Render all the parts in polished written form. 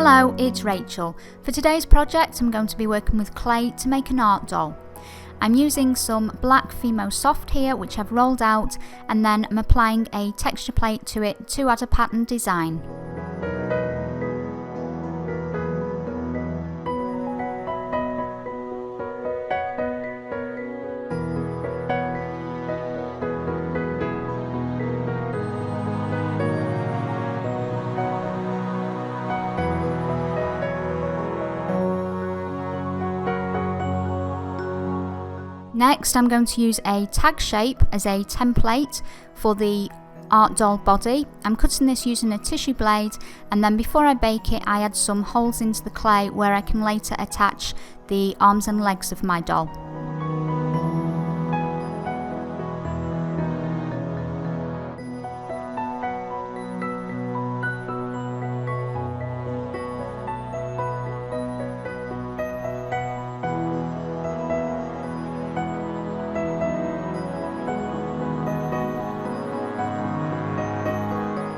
Hello, it's Rachel. For today's project I'm going to be working with clay to make an art doll. I'm using some black Fimo Soft here which I've rolled out, and then I'm applying a texture plate to it to add a pattern design. Next, I'm going to use a tag shape as a template for the art doll body. I'm cutting this using a tissue blade, and then before I bake it I add some holes into the clay where I can later attach the arms and legs of my doll.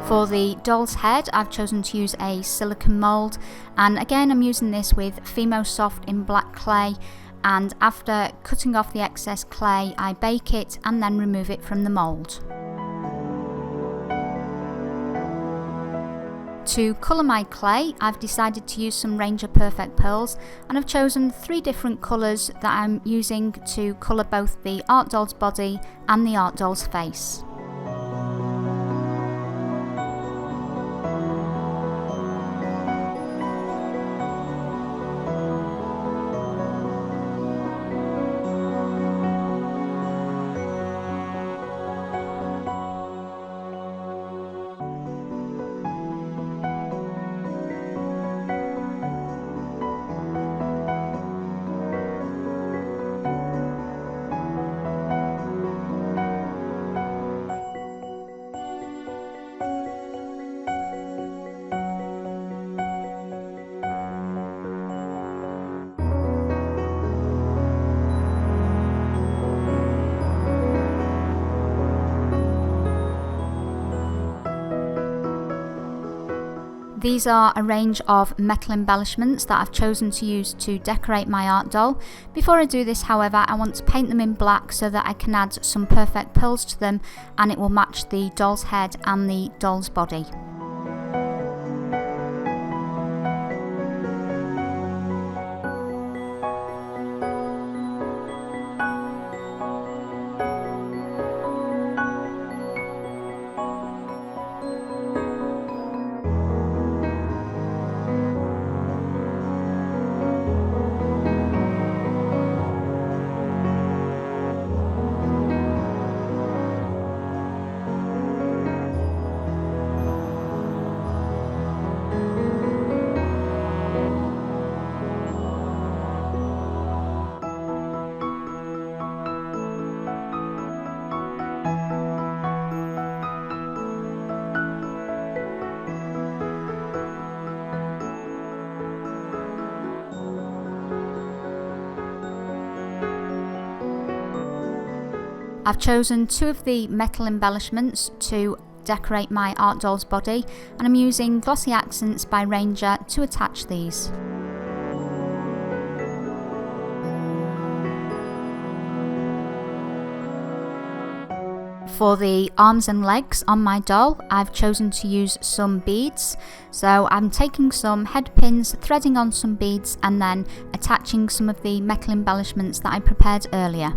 For the doll's head, I've chosen to use a silicone mould, and again I'm using this with Fimo Soft in black clay, and after cutting off the excess clay I bake it and then remove it from the mould. To colour my clay, I've decided to use some Ranger Perfect Pearls, and I've chosen 3 different colours that I'm using to colour both the art doll's body and the art doll's face. These are a range of metal embellishments that I've chosen to use to decorate my art doll. Before I do this, however, I want to paint them in black so that I can add some perfect pearls to them and it will match the doll's head and the doll's body. I've chosen 2 of the metal embellishments to decorate my art doll's body, and I'm using Glossy Accents by Ranger to attach these. For the arms and legs on my doll, I've chosen to use some beads. So I'm taking some head pins, threading on some beads, and then attaching some of the metal embellishments that I prepared earlier.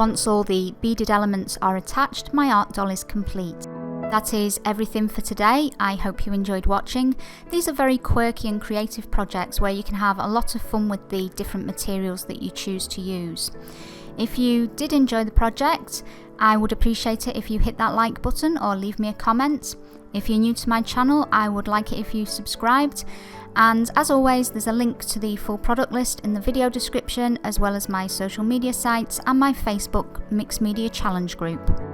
Once all the beaded elements are attached, my art doll is complete. That is everything for today. I hope you enjoyed watching. These are very quirky and creative projects where you can have a lot of fun with the different materials that you choose to use. If you did enjoy the project, I would appreciate it if you hit that like button or leave me a comment. If you're new to my channel, I would like it if you subscribed. And as always, there's a link to the full product list in the video description, as well as my social media sites and my Facebook Mixed Media Challenge group.